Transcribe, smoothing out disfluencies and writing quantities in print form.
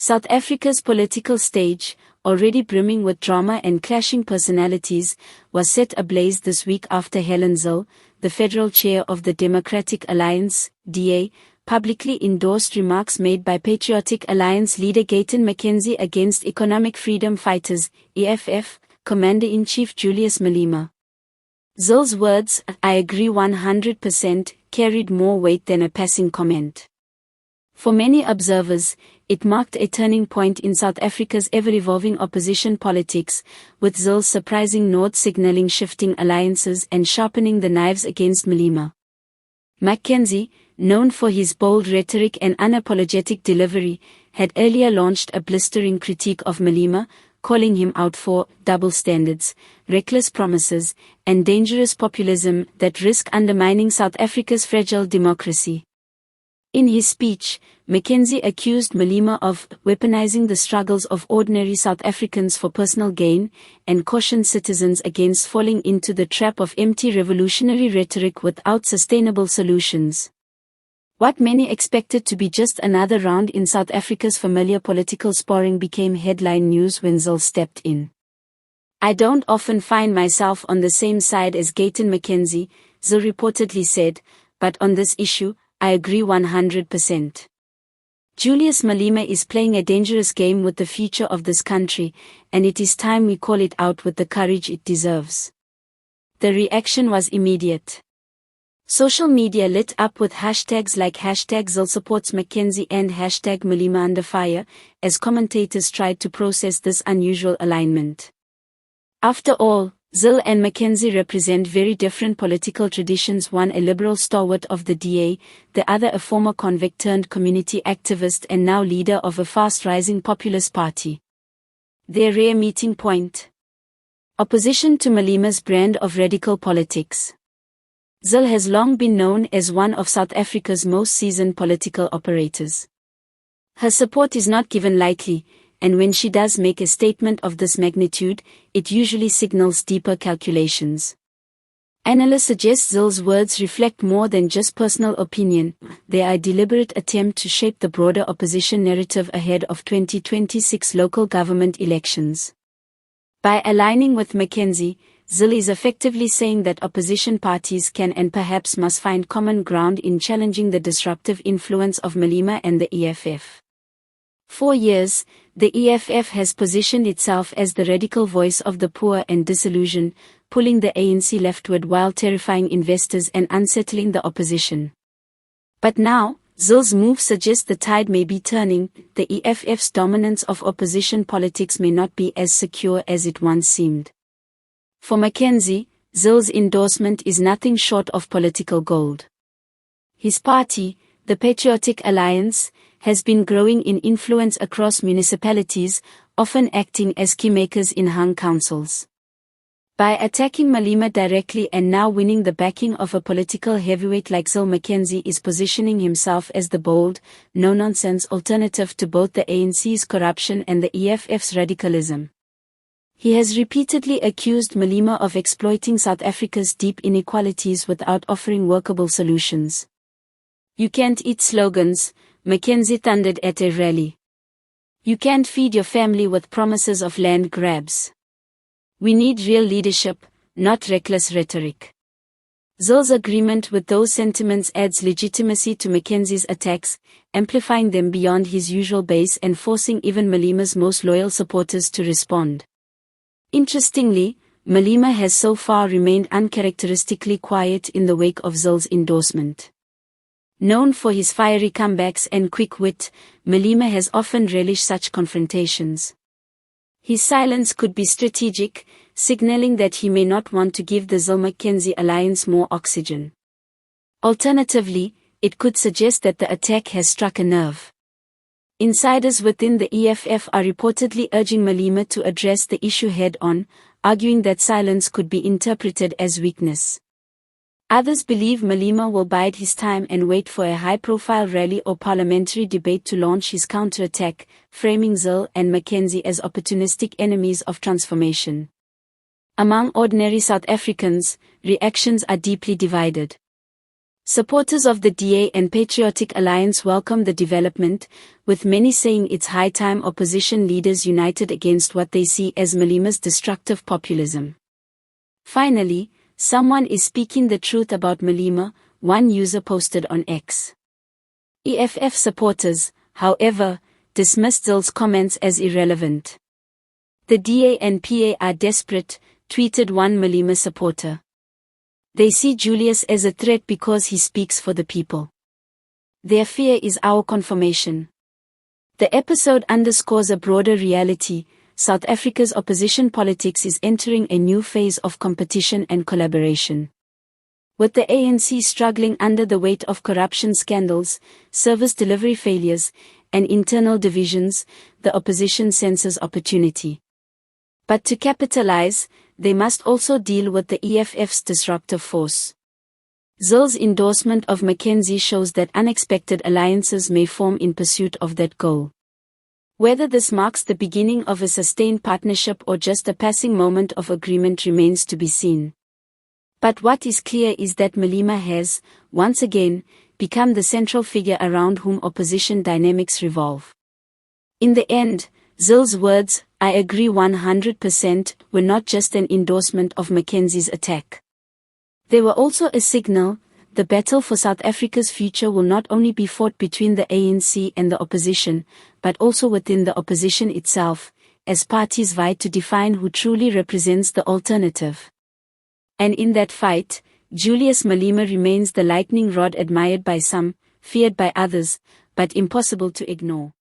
South Africa's political stage, already brimming with drama and clashing personalities, was set ablaze this week after Helen Zille, the federal chair of the Democratic Alliance, DA, publicly endorsed remarks made by Patriotic Alliance leader Gayton McKenzie against Economic Freedom Fighters, EFF, Commander-in-Chief Julius Malema. Zille's words, "I agree 100%, carried more weight than a passing comment. For many observers, it marked a turning point in South Africa's ever-evolving opposition politics, with Zille's surprising nod signaling shifting alliances and sharpening the knives against Malema. McKenzie, known for his bold rhetoric and unapologetic delivery, had earlier launched a blistering critique of Malema, calling him out for double standards, reckless promises, and dangerous populism that risk undermining South Africa's fragile democracy. In his speech, McKenzie accused Malema of weaponizing the struggles of ordinary South Africans for personal gain, and cautioned citizens against falling into the trap of empty revolutionary rhetoric without sustainable solutions. What many expected to be just another round in South Africa's familiar political sparring became headline news when Zille stepped in. "I don't often find myself on the same side as Gayton McKenzie," Zille reportedly said, "but on this issue, I agree 100%. Julius Malema is playing a dangerous game with the future of this country, and it is time we call it out with the courage it deserves." The reaction was immediate. Social media lit up with hashtags like #Zille supports McKenzie and #Malema under fire, as commentators tried to process this unusual alignment. After all, Zille and McKenzie represent very different political traditions, one a liberal stalwart of the DA, the other a former convict-turned-community activist and now leader of a fast-rising populist party. Their rare meeting point: opposition to Malema's brand of radical politics. Zille has long been known as one of South Africa's most seasoned political operators. Her support is not given lightly, and when she does make a statement of this magnitude, it usually signals deeper calculations. Analysts suggest Zille's words reflect more than just personal opinion. They are a deliberate attempt to shape the broader opposition narrative ahead of 2026 local government elections. By aligning with McKenzie, Zille is effectively saying that opposition parties can and perhaps must find common ground in challenging the disruptive influence of Malema and the EFF. For years, the EFF has positioned itself as the radical voice of the poor and disillusioned, pulling the ANC leftward while terrifying investors and unsettling the opposition. But now, Zille's move suggests the tide may be turning. The EFF's dominance of opposition politics may not be as secure as it once seemed. For McKenzie, Zille's endorsement is nothing short of political gold. His party, the Patriotic Alliance, has been growing in influence across municipalities, often acting as keymakers in hung councils. By attacking Malema directly and now winning the backing of a political heavyweight like Zille, McKenzie is positioning himself as the bold, no-nonsense alternative to both the ANC's corruption and the EFF's radicalism. He has repeatedly accused Malema of exploiting South Africa's deep inequalities without offering workable solutions. "You can't eat slogans," McKenzie thundered at a rally. "You can't feed your family with promises of land grabs. We need real leadership, not reckless rhetoric." Zille's agreement with those sentiments adds legitimacy to McKenzie's attacks, amplifying them beyond his usual base and forcing even Malema's most loyal supporters to respond. Interestingly, Malema has so far remained uncharacteristically quiet in the wake of Zille's endorsement. Known for his fiery comebacks and quick wit, Malema has often relished such confrontations. His silence could be strategic, signaling that he may not want to give the Zille-McKenzie alliance more oxygen. Alternatively, it could suggest that the attack has struck a nerve. Insiders within the EFF are reportedly urging Malema to address the issue head-on, arguing that silence could be interpreted as weakness. Others believe Malema will bide his time and wait for a high-profile rally or parliamentary debate to launch his counterattack, framing Zille and McKenzie as opportunistic enemies of transformation. Among ordinary South Africans, reactions are deeply divided. Supporters of the DA and Patriotic Alliance welcome the development, with many saying it's high time opposition leaders united against what they see as Malema's destructive populism. Finally, someone is speaking the truth about Malema, one user posted on X. EFF supporters, however, dismissed Zille's comments as irrelevant. The DA and PA are desperate, tweeted one Malema supporter. They see Julius as a threat because he speaks for the people. Their fear is our confirmation. The episode underscores a broader reality. South Africa's opposition politics is entering a new phase of competition and collaboration. With the ANC struggling under the weight of corruption scandals, service delivery failures, and internal divisions, the opposition senses opportunity. But to capitalize, they must also deal with the EFF's disruptive force. Zille's endorsement of McKenzie shows that unexpected alliances may form in pursuit of that goal. Whether this marks the beginning of a sustained partnership or just a passing moment of agreement remains to be seen. But what is clear is that Malema has, once again, become the central figure around whom opposition dynamics revolve. In the end, Zille's words, "I agree 100%, were not just an endorsement of McKenzie's attack. They were also a signal. The battle for South Africa's future will not only be fought between the ANC and the opposition, but also within the opposition itself, as parties vie to define who truly represents the alternative. And in that fight, Julius Malema remains the lightning rod admired by some, feared by others, but impossible to ignore."